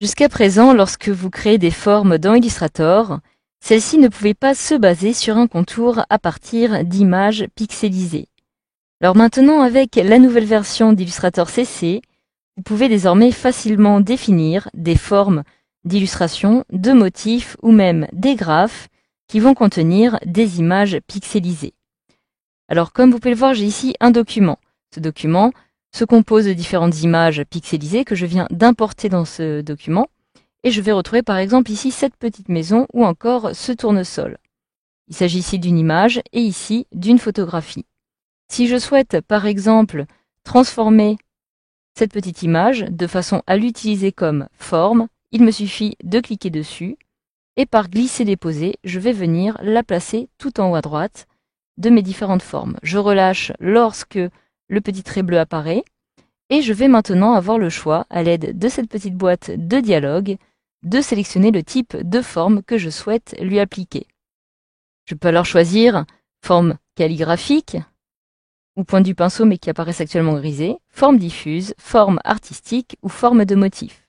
Jusqu'à présent, lorsque vous créez des formes dans Illustrator, celles-ci ne pouvaient pas se baser sur un contour à partir d'images pixelisées. Alors maintenant, avec la nouvelle version d'Illustrator CC, vous pouvez désormais facilement définir des formes d'illustration, de motifs ou même des graphes qui vont contenir des images pixelisées. Alors comme vous pouvez le voir, j'ai ici un document. Ce document se compose de différentes images pixelisées que je viens d'importer dans ce document. Et je vais retrouver par exemple ici cette petite maison ou encore ce tournesol. Il s'agit ici d'une image et ici d'une photographie. Si je souhaite par exemple transformer cette petite image de façon à l'utiliser comme forme, il me suffit de cliquer dessus et par glisser-déposer, je vais venir la placer tout en haut à droite de mes différentes formes. Je relâche lorsque le petit trait bleu apparaît et je vais maintenant avoir le choix, à l'aide de cette petite boîte de dialogue, de sélectionner le type de forme que je souhaite lui appliquer. Je peux alors choisir forme calligraphique, ou point du pinceau mais qui apparaissent actuellement grisé, forme diffuse, forme artistique ou forme de motif.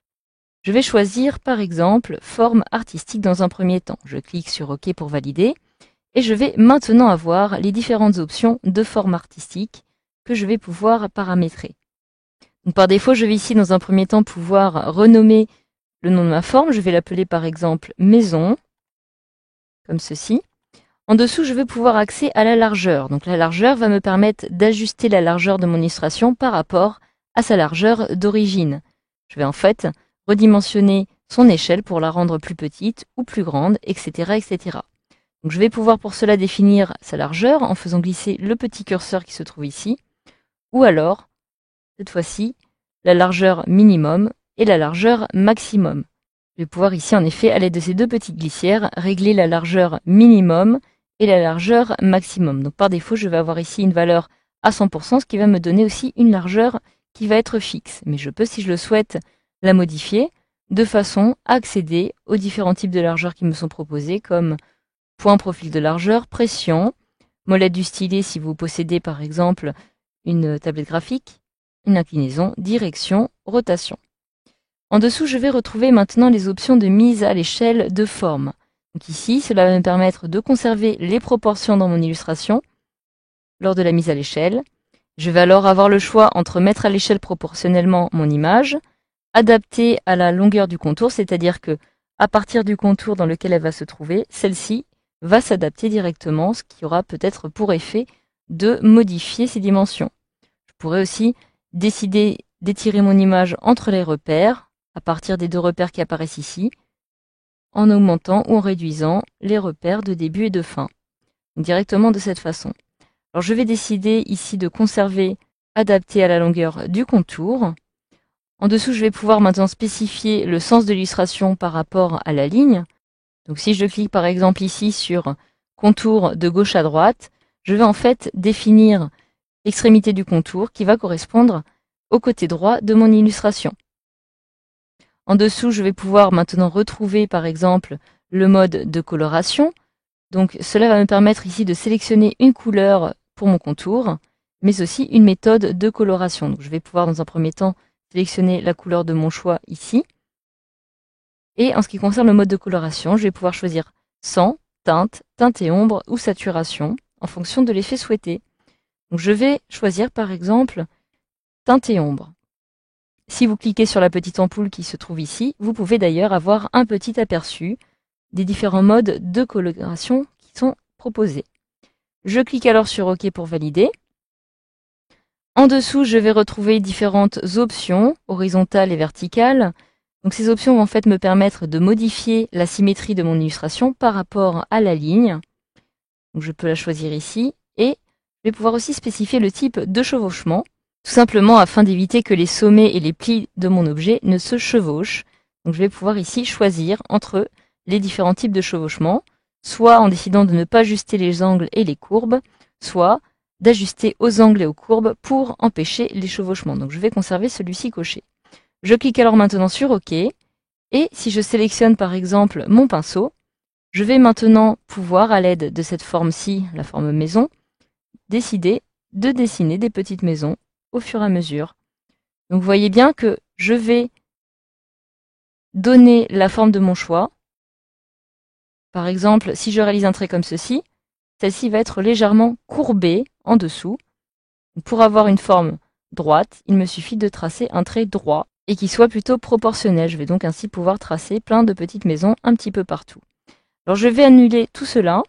Je vais choisir par exemple forme artistique dans un premier temps. Je clique sur OK pour valider et je vais maintenant avoir les différentes options de forme artistique que je vais pouvoir paramétrer. Donc, par défaut, je vais ici dans un premier temps pouvoir renommer le nom de ma forme. Je vais l'appeler par exemple maison, comme ceci. En dessous, je vais pouvoir accéder à la largeur. Donc la largeur va me permettre d'ajuster la largeur de mon illustration par rapport à sa largeur d'origine. Je vais en fait redimensionner son échelle pour la rendre plus petite ou plus grande, etc., etc. Donc je vais pouvoir pour cela définir sa largeur en faisant glisser le petit curseur qui se trouve ici, ou alors, cette fois-ci, la largeur minimum et la largeur maximum. Je vais pouvoir ici, en effet, à l'aide de ces deux petites glissières, régler la largeur minimum et la largeur maximum. Donc par défaut, je vais avoir ici une valeur à 100%, ce qui va me donner aussi une largeur qui va être fixe. Mais je peux, si je le souhaite, la modifier de façon à accéder aux différents types de largeurs qui me sont proposés, comme point profil de largeur, pression, molette du stylet si vous possédez par exemple une tablette graphique, une inclinaison, direction, rotation. En dessous, je vais retrouver maintenant les options de mise à l'échelle de forme. Donc ici, cela va me permettre de conserver les proportions dans mon illustration lors de la mise à l'échelle. Je vais alors avoir le choix entre mettre à l'échelle proportionnellement mon image, adapter à la longueur du contour, c'est-à-dire que à partir du contour dans lequel elle va se trouver, celle-ci va s'adapter directement, ce qui aura peut-être pour effet de modifier ses dimensions. Je pourrais aussi décider d'étirer mon image entre les repères, à partir des deux repères qui apparaissent ici, en augmentant ou en réduisant les repères de début et de fin, directement de cette façon. Alors je vais décider ici de conserver adapté à la longueur du contour. En dessous, je vais pouvoir maintenant spécifier le sens de l'illustration par rapport à la ligne. Donc si je clique par exemple ici sur contour de gauche à droite, je vais en fait définir l'extrémité du contour qui va correspondre au côté droit de mon illustration. En dessous, je vais pouvoir maintenant retrouver par exemple le mode de coloration. Donc cela va me permettre ici de sélectionner une couleur pour mon contour, mais aussi une méthode de coloration. Donc je vais pouvoir dans un premier temps sélectionner la couleur de mon choix ici. Et en ce qui concerne le mode de coloration, je vais pouvoir choisir sans, teinte, teinte et ombre ou saturation en fonction de l'effet souhaité. Donc je vais choisir par exemple teinte et ombre. Si vous cliquez sur la petite ampoule qui se trouve ici, vous pouvez d'ailleurs avoir un petit aperçu des différents modes de coloration qui sont proposés. Je clique alors sur OK pour valider. En dessous, je vais retrouver différentes options, horizontales et verticales. Donc ces options vont en fait me permettre de modifier la symétrie de mon illustration par rapport à la ligne. Donc je peux la choisir ici et je vais pouvoir aussi spécifier le type de chevauchement, tout simplement afin d'éviter que les sommets et les plis de mon objet ne se chevauchent. Donc je vais pouvoir ici choisir entre les différents types de chevauchement, soit en décidant de ne pas ajuster les angles et les courbes, soit d'ajuster aux angles et aux courbes pour empêcher les chevauchements. Donc je vais conserver celui-ci coché. Je clique alors maintenant sur OK et si je sélectionne par exemple mon pinceau, je vais maintenant pouvoir, à l'aide de cette forme-ci, la forme maison, décider de dessiner des petites maisons au fur et à mesure. Donc vous voyez bien que je vais donner la forme de mon choix. Par exemple, si je réalise un trait comme ceci, celle-ci va être légèrement courbée en dessous. Pour avoir une forme droite, il me suffit de tracer un trait droit et qui soit plutôt proportionnel. Je vais donc ainsi pouvoir tracer plein de petites maisons un petit peu partout. Alors je vais annuler tout cela,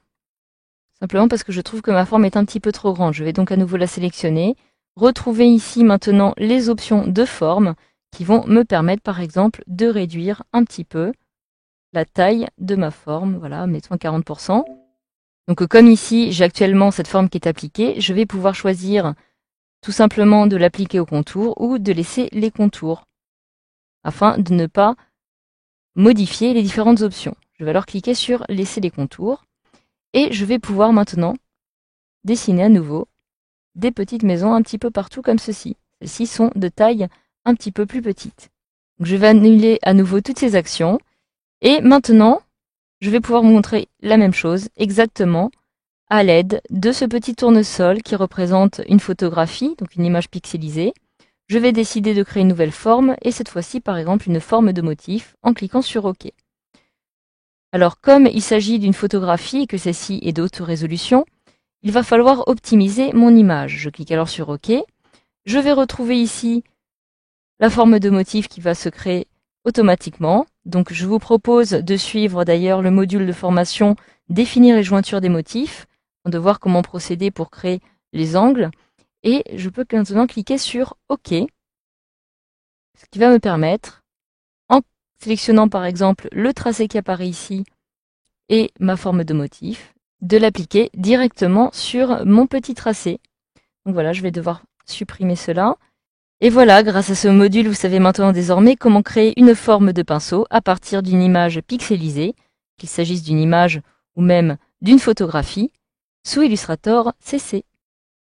simplement parce que je trouve que ma forme est un petit peu trop grande. Je vais donc à nouveau la sélectionner, retrouver ici maintenant les options de forme qui vont me permettre par exemple de réduire un petit peu la taille de ma forme. Voilà, mettons à 40%. Donc comme ici j'ai actuellement cette forme qui est appliquée, je vais pouvoir choisir tout simplement de l'appliquer au contour ou de laisser les contours afin de ne pas modifier les différentes options. Je vais alors cliquer sur laisser les contours et je vais pouvoir maintenant dessiner à nouveau des petites maisons un petit peu partout comme ceci. Celles-ci sont de taille un petit peu plus petite. Donc je vais annuler à nouveau toutes ces actions et maintenant je vais pouvoir vous montrer la même chose exactement à l'aide de ce petit tournesol qui représente une photographie, donc une image pixelisée. Je vais décider de créer une nouvelle forme et cette fois-ci par exemple une forme de motif en cliquant sur OK. Alors comme il s'agit d'une photographie et que celle-ci est de haute résolution, il va falloir optimiser mon image. Je clique alors sur OK. Je vais retrouver ici la forme de motif qui va se créer automatiquement. Donc je vous propose de suivre d'ailleurs le module de formation définir les jointures des motifs, de voir comment procéder pour créer les angles. Et je peux maintenant cliquer sur OK, ce qui va me permettre, en sélectionnant par exemple le tracé qui apparaît ici et ma forme de motif, de l'appliquer directement sur mon petit tracé. Donc voilà, je vais devoir supprimer cela. Et voilà, grâce à ce module, vous savez maintenant désormais comment créer une forme de pinceau à partir d'une image pixelisée, qu'il s'agisse d'une image ou même d'une photographie, sous Illustrator CC.